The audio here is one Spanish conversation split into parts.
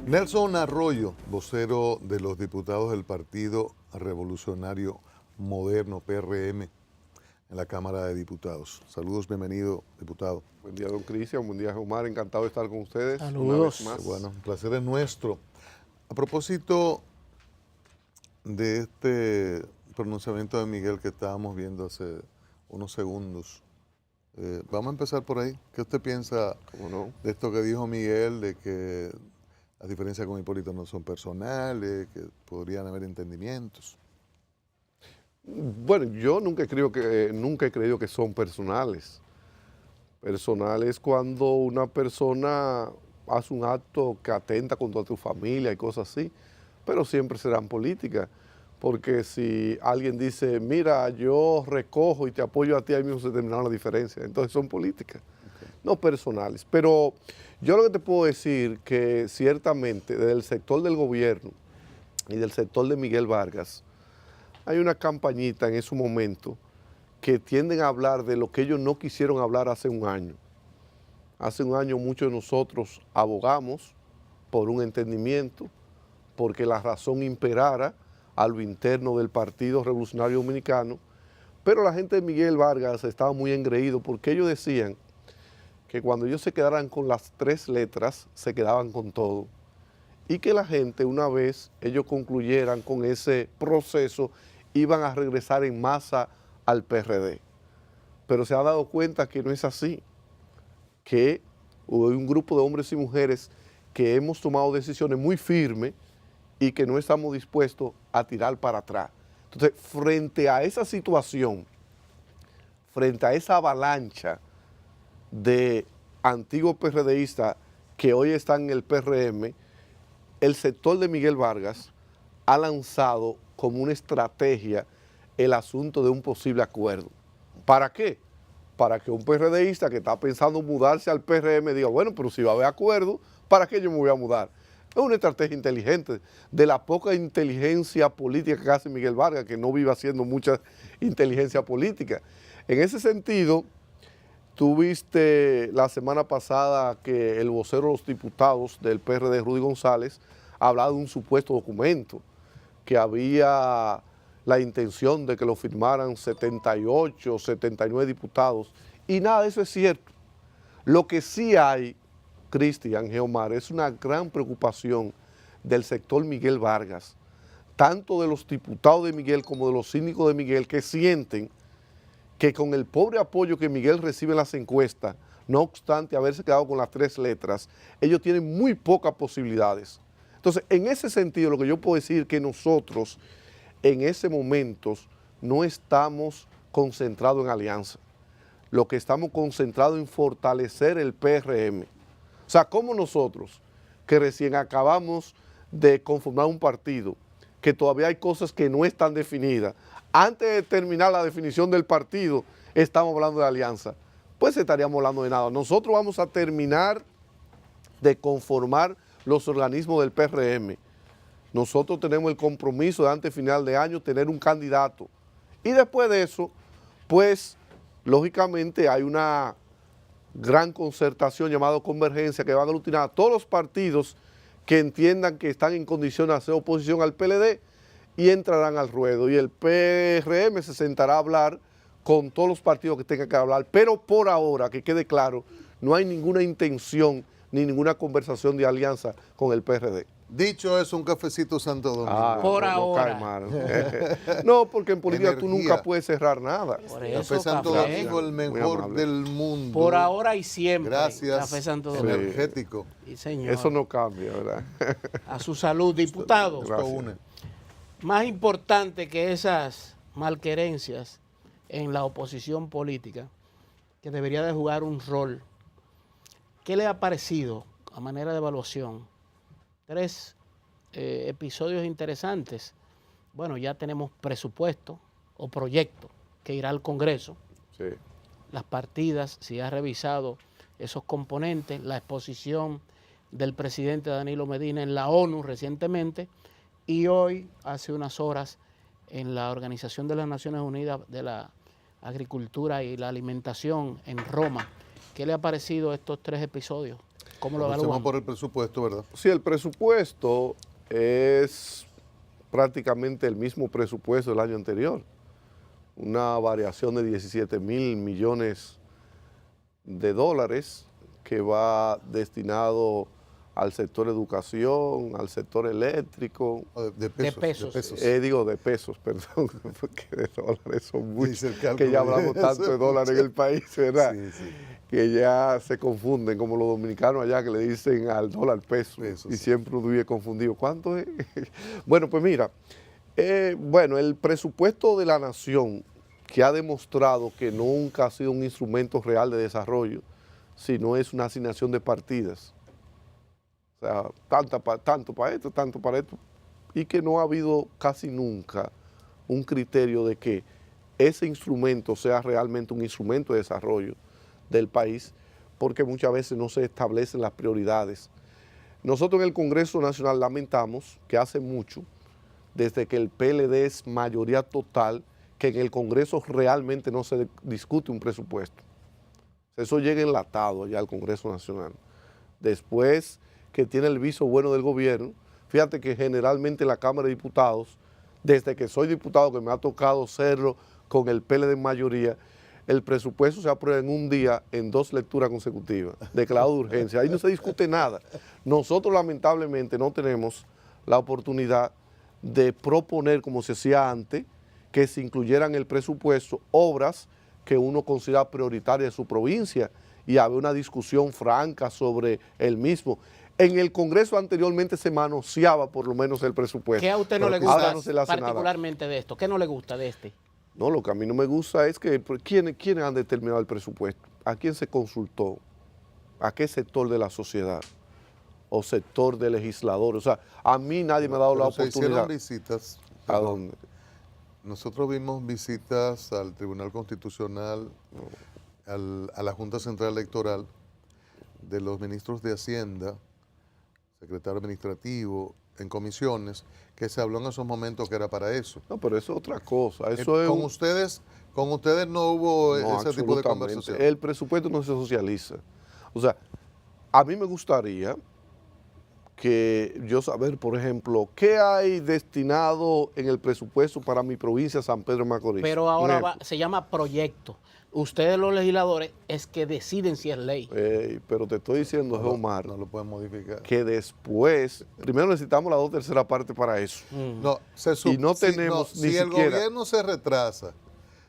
Nelson Arroyo, vocero de los diputados del Partido Revolucionario Moderno, PRM, en la Cámara de Diputados. Saludos, bienvenido, diputado. Buen día, don Cristian, buen día, Omar, encantado de estar con ustedes. Saludos. Una vez más. Bueno, el placer es nuestro. A propósito de este pronunciamiento de Miguel que estábamos viendo hace unos segundos, vamos a empezar por ahí. ¿Qué usted piensa de esto que dijo Miguel, de que las diferencias con Hipólito no son personales, que podrían haber entendimientos? Bueno, yo nunca he creído que son personales. Personal es cuando una persona hace un acto que atenta contra tu familia y cosas así, pero siempre serán políticas. Porque si alguien dice, mira, yo recojo y te apoyo a ti, ahí mismo se terminaron las diferencias. Entonces son políticas, no personales. Pero yo lo que te puedo decir que ciertamente desde el sector del gobierno y del sector de Miguel Vargas, hay una campañita en ese momento que tienden a hablar de lo que ellos no quisieron hablar hace un año. Hace un año muchos de nosotros abogamos por un entendimiento, porque la razón imperara a lo interno del Partido Revolucionario Dominicano, pero la gente de Miguel Vargas estaba muy engreído porque ellos decían que cuando ellos se quedaran con las 3 letras, se quedaban con todo, y que la gente, una vez ellos concluyeran con ese proceso, iban a regresar en masa al PRD. Pero se ha dado cuenta que no es así, que hay un grupo de hombres y mujeres que hemos tomado decisiones muy firmes y que no estamos dispuestos a tirar para atrás. Entonces, frente a esa situación, frente a esa avalancha de antiguos PRDistas que hoy están en el PRM, el sector de Miguel Vargas ha lanzado como una estrategia el asunto de un posible acuerdo. ¿Para qué? Para que un PRDista que está pensando mudarse al PRM diga, bueno, pero si va a haber acuerdo, ¿para qué yo me voy a mudar? Es una estrategia inteligente, de la poca inteligencia política que hace Miguel Vargas, que no vive haciendo mucha inteligencia política. En ese sentido, tuviste la semana pasada que el vocero de los diputados del PRD, Rudy González, ha hablado de un supuesto documento, que había la intención de que lo firmaran 78, 79 diputados, y nada de eso es cierto. Lo que sí hay, Cristian, Geomar, es una gran preocupación del sector Miguel Vargas, tanto de los diputados de Miguel como de los síndicos de Miguel, que sienten que con el pobre apoyo que Miguel recibe en las encuestas, no obstante haberse quedado con las 3 letras, ellos tienen muy pocas posibilidades. Entonces, en ese sentido, lo que yo puedo decir es que nosotros, en ese momento, no estamos concentrados en alianza. Lo que estamos concentrados en fortalecer el PRM. O sea, como nosotros, que recién acabamos de conformar un partido, que todavía hay cosas que no están definidas, antes de terminar la definición del partido, estamos hablando de alianza, pues estaríamos hablando de nada. Nosotros vamos a terminar de conformar los organismos del PRM. Nosotros tenemos el compromiso de antes de final de año tener un candidato. Y después de eso, pues, lógicamente hay una gran concertación llamada Convergencia que va a aglutinar a todos los partidos que entiendan que están en condiciones de hacer oposición al PLD y entrarán al ruedo. Y el PRM se sentará a hablar con todos los partidos que tengan que hablar. Pero por ahora, que quede claro, no hay ninguna intención ni ninguna conversación de alianza con el PRD. Dicho eso, un cafecito Santo Domingo. Por ahora. Cae mal. No, porque en política tú nunca puedes cerrar nada. Por eso, Café Santo café. Domingo, el mejor amable. del mundo. Por ahora y siempre. Gracias. Café Santo Domingo. Energético. Sí, señor. Eso no cambia, ¿verdad? A su salud, diputados. Gracias. Esto une. Más importante que esas malquerencias en la oposición política, que debería de jugar un rol. ¿Qué le ha parecido a manera de evaluación? 3 episodios interesantes. Bueno, ya tenemos presupuesto o proyecto que irá al Congreso. Sí. Las partidas, si ha revisado esos componentes, la exposición del presidente Danilo Medina en la ONU recientemente y hoy, hace unas horas, en la Organización de las Naciones Unidas de la Agricultura y la Alimentación en Roma. ¿Qué le ha parecido estos 3 episodios ¿Cómo lo Comencemos evalúan? por el presupuesto, ¿verdad? Sí, el presupuesto es prácticamente el mismo presupuesto del año anterior. Una variación de 17.000 millones de dólares que va destinado al sector educación, al sector eléctrico, De pesos. de pesos, perdón, porque de dólares son muchos, Hice el cálculo, que ya hablamos tanto de dólares en el país, ¿verdad? Sí, sí. Que ya se confunden, como los dominicanos allá que le dicen al dólar peso, Peso, y sí. siempre uno vive confundido. ¿Cuánto es? Bueno, pues mira, el presupuesto de la nación, que ha demostrado que nunca ha sido un instrumento real de desarrollo, sino es una asignación de partidas. O sea, tanto para esto, y que no ha habido casi nunca un criterio de que ese instrumento sea realmente un instrumento de desarrollo del país, porque muchas veces no se establecen las prioridades. Nosotros en el Congreso Nacional lamentamos que hace mucho, desde que el PLD es mayoría total, que en el Congreso realmente no se discute un presupuesto. Eso llega enlatado ya al Congreso Nacional. Después que tiene el viso bueno del gobierno, fíjate que generalmente en la Cámara de Diputados, desde que soy diputado, que me ha tocado serlo con el PLD en mayoría, el presupuesto se aprueba en un día en 2 lecturas consecutivas, declarado de urgencia. Ahí no se discute nada. Nosotros lamentablemente no tenemos la oportunidad de proponer, como se hacía antes, que se incluyeran en el presupuesto obras que uno considera prioritarias de su provincia y haber una discusión franca sobre el mismo. En el Congreso anteriormente se manoseaba por lo menos el presupuesto. ¿Qué a usted no le Pero ahora gusta no se le hace nada. particularmente de esto? ¿Qué no le gusta de este? No, lo que a mí no me gusta es que ¿quiénes han determinado el presupuesto? ¿A quién se consultó? ¿A qué sector de la sociedad? ¿O sector de legisladores? O sea, a mí nadie me ha dado la Pero se hicieron oportunidad. visitas. ¿A dónde? Nosotros vimos visitas al Tribunal Constitucional, a la Junta Central Electoral, de los ministros de Hacienda, secretario administrativo, en comisiones, que se habló en esos momentos que era para eso. No, pero eso es otra cosa. Eso es Con ustedes no hubo No, ese tipo de absolutamente. conversación. El presupuesto no se socializa. O sea, a mí me gustaría que yo saber, por ejemplo, qué hay destinado en el presupuesto para mi provincia, San Pedro de Macorís. Pero Un ahora ejemplo. se llama proyecto. Ustedes los legisladores es que deciden si es ley. Pero te estoy diciendo, Omar, No lo pueden modificar. que después, primero necesitamos la 2/3 parte para eso. No, Y no tenemos ni si el siquiera- gobierno se retrasa,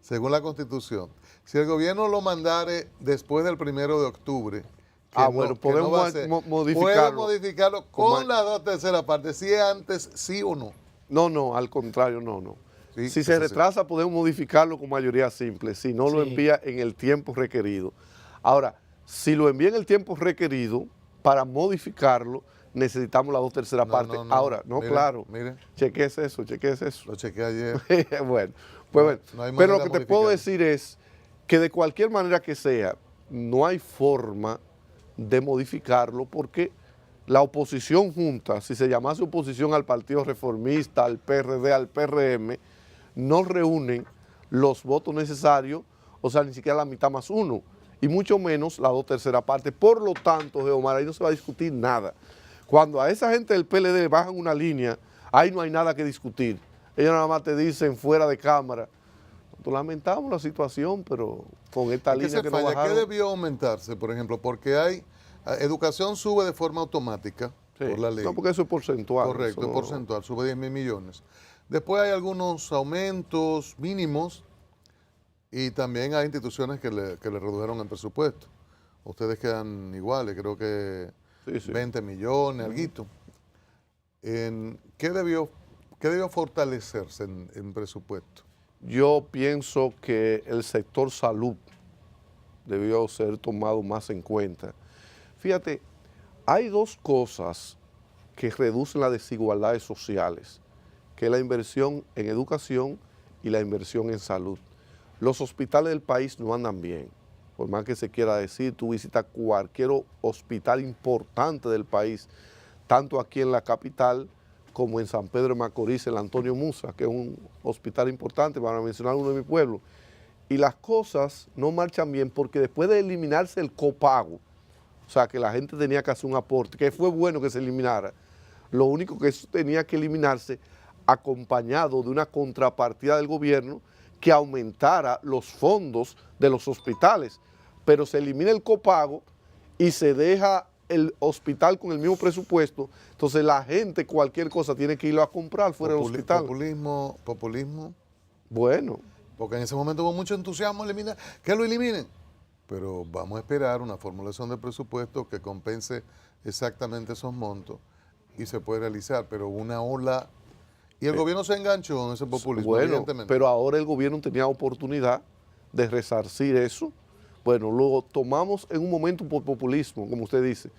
según la Constitución, si el gobierno lo mandare después del 1 de octubre, Bueno, que podemos va a ser, modificarlo. puede modificarlo con la 2/3 parte, si es antes, sí o no. No, al contrario, no. Sí, Si eso se sí. retrasa, podemos modificarlo con mayoría simple, si no lo Sí. envía en el tiempo requerido. Ahora, si lo envía en el tiempo requerido, para modificarlo, necesitamos la 2/3 parte. Ahora, mire, claro, mire. chequees eso. Lo chequeé ayer. Bueno, pues bueno. no hay Pero manera lo que de te puedo modificarlo. decir es que de cualquier manera que sea, no hay forma de modificarlo porque la oposición junta, si se llamase oposición al Partido Reformista, al PRD, al PRM, no reúnen los votos necesarios, o sea, ni siquiera la mitad más uno, y mucho menos la 2/3 parte. Por lo tanto, Geomar, ahí no se va a discutir nada. Cuando a esa gente del PLD bajan una línea, ahí no hay nada que discutir. Ellos nada más te dicen fuera de cámara. Nosotros lamentamos la situación, pero con esta ¿Qué línea se que nos falla? ¿Qué bajaron... debió aumentarse, por ejemplo? Porque educación sube de forma automática Sí. por la ley. No, porque eso es porcentual. Correcto, eso es no- porcentual, sube 10.000 millones. Después hay algunos aumentos mínimos y también hay instituciones que le redujeron el presupuesto. Ustedes quedan iguales, creo que Sí. 20 millones, alguito. ¿Qué debió fortalecerse en presupuesto? Yo pienso que el sector salud debió ser tomado más en cuenta. Fíjate, hay dos cosas que reducen las desigualdades sociales, que es la inversión en educación y la inversión en salud. Los hospitales del país no andan bien, por más que se quiera decir, tú visitas cualquier hospital importante del país, tanto aquí en la capital como en San Pedro de Macorís, el Antonio Musa, que es un hospital importante, para mencionar uno de mi pueblo, y las cosas no marchan bien porque después de eliminarse el copago O sea, que la gente tenía que hacer un aporte, que fue bueno que se eliminara. Lo único que eso tenía que eliminarse acompañado de una contrapartida del gobierno que aumentara los fondos de los hospitales. Pero se elimina el copago y se deja el hospital con el mismo presupuesto, entonces la gente cualquier cosa tiene que irlo a comprar fuera del hospital. Populismo. Bueno. Porque en ese momento hubo mucho entusiasmo, que lo eliminen. Pero vamos a esperar una formulación de presupuesto que compense exactamente esos montos y se puede realizar, pero una ola... Y el gobierno se enganchó en ese populismo, bueno, evidentemente. Pero ahora el gobierno tenía oportunidad de resarcir eso. Bueno, lo tomamos en un momento por populismo, como usted dice.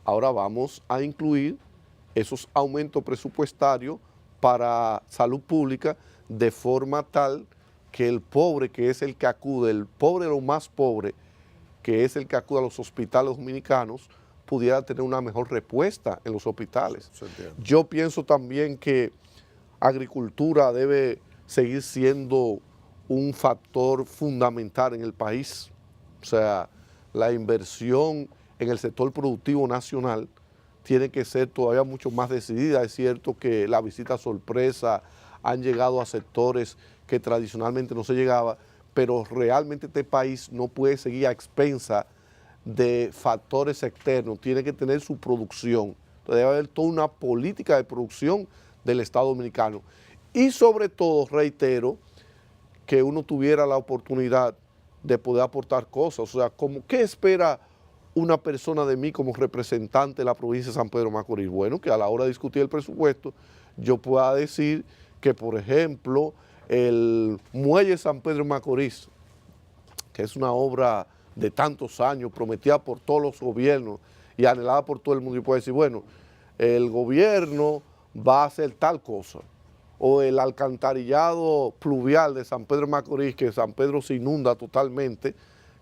Ahora vamos a incluir esos aumentos presupuestarios para salud pública de forma tal que el pobre, que es el que acude, el pobre de lo más pobre, que es el que acude a los hospitales dominicanos, pudiera tener una mejor respuesta en los hospitales. Yo pienso también que agricultura debe seguir siendo un factor fundamental en el país. O sea, la inversión en el sector productivo nacional tiene que ser todavía mucho más decidida. Es cierto que la visita sorpresa han llegado a sectores que tradicionalmente no se llegaba, pero realmente este país no puede seguir a expensa de factores externos, tiene que tener su producción. Entonces debe haber toda una política de producción del Estado Dominicano. Y sobre todo, reitero, que uno tuviera la oportunidad de poder aportar cosas. O sea, ¿qué espera una persona de mí como representante de la provincia de San Pedro de Macorís? Bueno, que a la hora de discutir el presupuesto yo pueda decir que, por ejemplo, el muelle San Pedro de Macorís, que es una obra de tantos años, prometida por todos los gobiernos y anhelada por todo el mundo, y puede decir, bueno, el gobierno va a hacer tal cosa, o el alcantarillado pluvial de San Pedro de Macorís, que San Pedro se inunda totalmente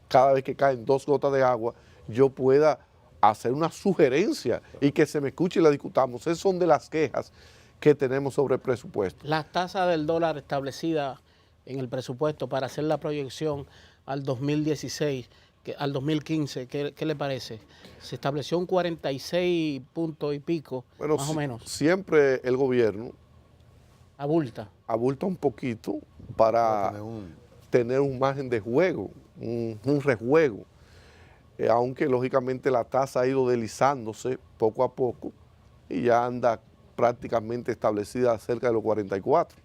cada vez que caen 2 gotas de agua, yo pueda hacer una sugerencia y que se me escuche y la discutamos. Esas son de las quejas que tenemos sobre el presupuesto. La tasa del dólar establecida en el presupuesto para hacer la proyección al 2016, al 2015, ¿qué le parece? Se estableció un 46 puntos y pico, bueno, más o menos. Siempre el gobierno abulta un poquito para tener un margen de juego, un rejuego, aunque lógicamente la tasa ha ido deslizándose poco a poco y ya anda prácticamente establecida cerca de los 44,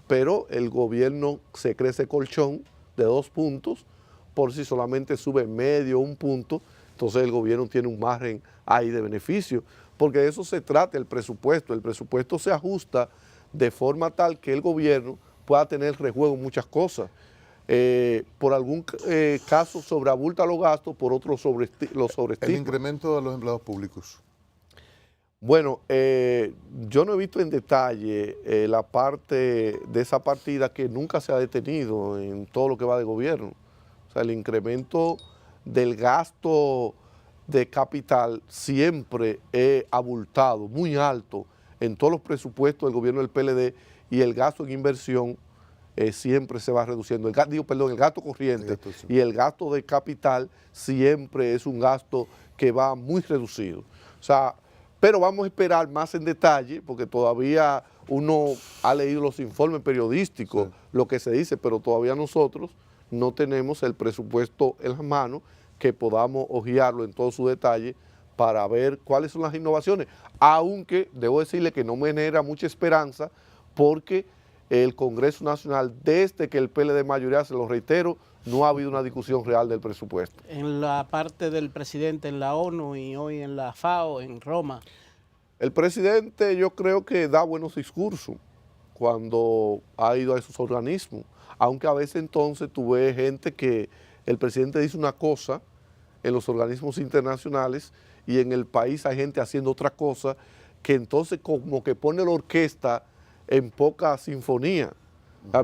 pero el gobierno se cree ese colchón de 2 puntos, por si solamente sube medio, 1 punto, entonces el gobierno tiene un margen ahí de beneficio, porque de eso se trata el presupuesto se ajusta de forma tal que el gobierno pueda tener rejuego en muchas cosas. Por algún caso sobreabulta los gastos, por otro los sobreestima. El incremento de los empleados públicos. Bueno, yo no he visto en detalle la parte de esa partida que nunca se ha detenido en todo lo que va de gobierno. O sea, el incremento del gasto de capital siempre es abultado, muy alto, en todos los presupuestos del gobierno del PLD, y el gasto en inversión siempre se va reduciendo. El gasto corriente y el gasto de capital siempre es un gasto que va muy reducido. O sea, pero vamos a esperar más en detalle, porque todavía uno ha leído los informes periodísticos, sí, lo que se dice, pero todavía nosotros no tenemos el presupuesto en las manos que podamos hojearlo en todo su detalle para ver cuáles son las innovaciones, aunque debo decirle que no me genera mucha esperanza, porque el Congreso Nacional, desde que el PLD mayoría, se lo reitero, no ha habido una discusión real del presupuesto. En la parte del presidente en la ONU y hoy en la FAO, en Roma. El presidente yo creo que da buenos discursos cuando ha ido a esos organismos, aunque a veces entonces tú ves gente que el presidente dice una cosa en los organismos internacionales y en el país hay gente haciendo otra cosa, que entonces como que pone la orquesta en poca sinfonía,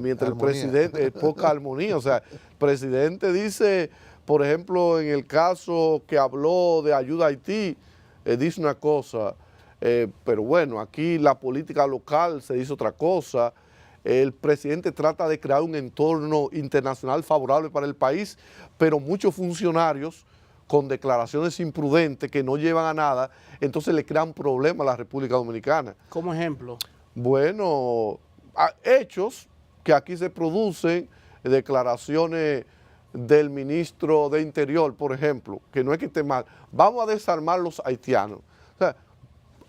mientras el presidente, poca armonía. O sea, el presidente dice, por ejemplo, en el caso que habló de ayuda a Haití, dice una cosa, pero bueno, aquí la política local se dice otra cosa. El presidente trata de crear un entorno internacional favorable para el país, pero muchos funcionarios, con declaraciones imprudentes que no llevan a nada, entonces le crean problemas a la República Dominicana. Como ejemplo. Bueno, hechos que aquí se producen, declaraciones del ministro de Interior, por ejemplo, que no es que esté mal, vamos a desarmar los haitianos. O sea,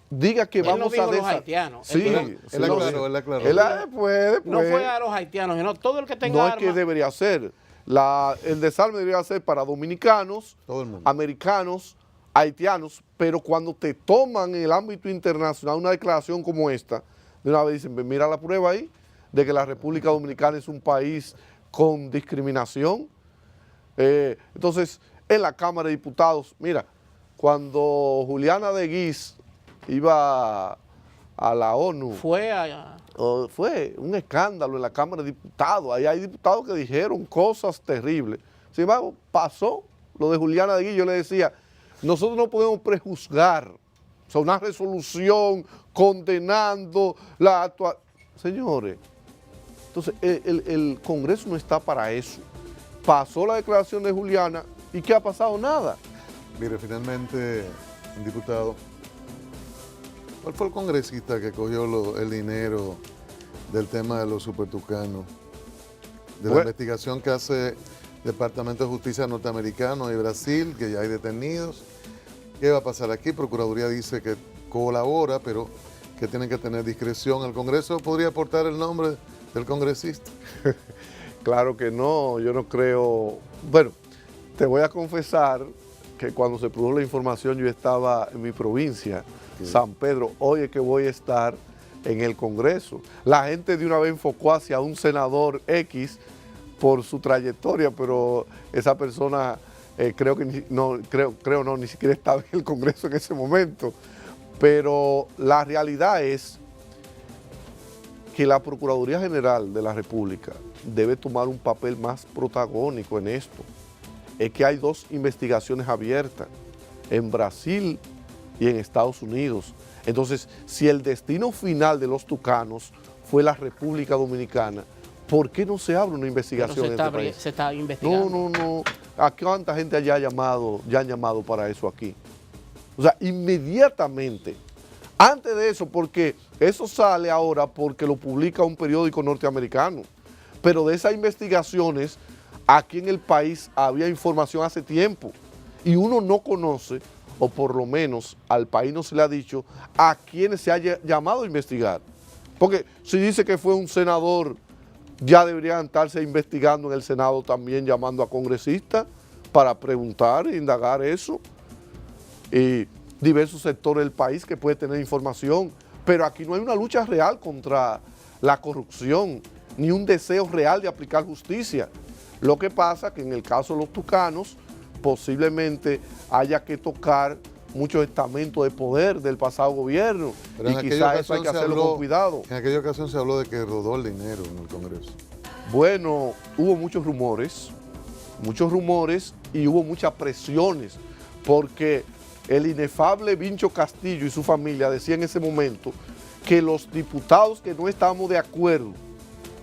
diga que Él vamos no dijo a los desarmar. haitianos. Sí, Él aclaró, él aclaró. Después, No fue a los haitianos, sino todo el que tenga no es que armas. debería ser. El desarme debería ser para dominicanos, Todo el mundo. americanos, haitianos, pero cuando te toman en el ámbito internacional una declaración como esta, de una vez dicen, mira la prueba ahí, de que la República Dominicana es un país con discriminación. Entonces, en la Cámara de Diputados, mira, cuando Juliana de Guiz iba a la ONU, Fue a... fue un escándalo en la Cámara de Diputados. Ahí hay diputados que dijeron cosas terribles. Sin embargo, pasó lo de Juliana de Guiz. Yo le decía, nosotros no podemos prejuzgar, o sea, una resolución condenando la actuación. Señores, entonces el Congreso no está para eso. Pasó la declaración de Juliana y ¿qué ha pasado? Nada. Mire, finalmente, diputado, ¿cuál fue el congresista que cogió el dinero del tema de los supertucanos? De la investigación que hace el Departamento de Justicia norteamericano y Brasil, que ya hay detenidos. ¿Qué va a pasar aquí? Procuraduría dice que colabora, pero que tienen que tener discreción. ¿El Congreso podría aportar el nombre del congresista? Claro que no, yo no creo. Bueno, te voy a confesar que cuando se produjo la información yo estaba en mi provincia, San Pedro. Hoy es que voy a estar en el Congreso. La gente de una vez enfocó hacia un senador X por su trayectoria, pero esa persona creo que ni siquiera estaba en el Congreso en ese momento. Pero la realidad es que la Procuraduría General de la República debe tomar un papel más protagónico en esto. Es que hay 2 investigaciones abiertas en Brasil y en Estados Unidos. Entonces, si el destino final de los tucanos fue la República Dominicana, ¿por qué no se abre una investigación en este país? Se está investigando. No. ¿A cuánta gente ya han llamado para eso aquí? O sea, inmediatamente. Antes de eso, porque eso sale ahora porque lo publica un periódico norteamericano. Pero de esas investigaciones, aquí en el país había información hace tiempo. Y uno no conoce, o por lo menos al país no se le ha dicho, a quienes se haya llamado a investigar. Porque si dice que fue un senador, ya deberían estarse investigando en el Senado también, llamando a congresistas para preguntar e indagar eso. Y diversos sectores del país que puede tener información, pero aquí no hay una lucha real contra la corrupción, ni un deseo real de aplicar justicia. Lo que pasa que en el caso de los tucanos, posiblemente haya que tocar muchos estamentos de poder del pasado gobierno, Pero y quizás eso hay que hacerlo con cuidado. En aquella ocasión se habló de que rodó el dinero en el Congreso. Bueno, hubo muchos rumores y hubo muchas presiones, porque el inefable Vincho Castillo y su familia decía en ese momento que los diputados que no estábamos de acuerdo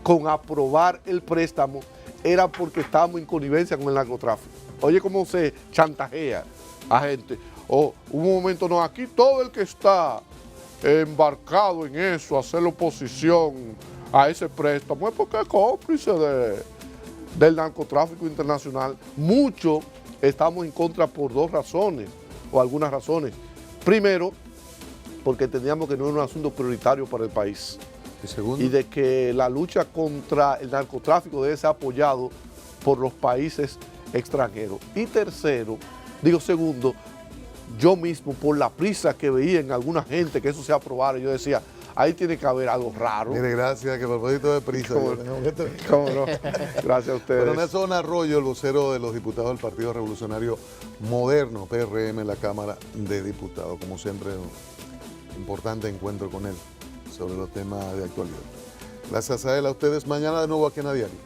con aprobar el préstamo era porque estábamos en connivencia con el narcotráfico. Oye cómo se chantajea a gente. Hubo un momento, no, aquí todo el que está embarcado en eso, hacer la oposición a ese préstamo, es porque es cómplice del narcotráfico internacional. Muchos estamos en contra por 2 razones, o algunas razones. Primero, porque entendíamos que no era un asunto prioritario para el país. ¿Y segundo? Y de que la lucha contra el narcotráfico debe ser apoyado por los países extranjeros. Y segundo, yo mismo, por la prisa que veía en alguna gente que eso se aprobara, yo decía, ahí tiene que haber algo raro. Mire, gracias, que a propósito de prisa. ¿Cómo no? Gracias a ustedes. Pero Nelson Arroyo, el vocero de los diputados del Partido Revolucionario Moderno, PRM, en la Cámara de Diputados. Como siempre, un importante encuentro con él sobre los temas de actualidad. Gracias a él, a ustedes. Mañana de nuevo aquí en A Diario.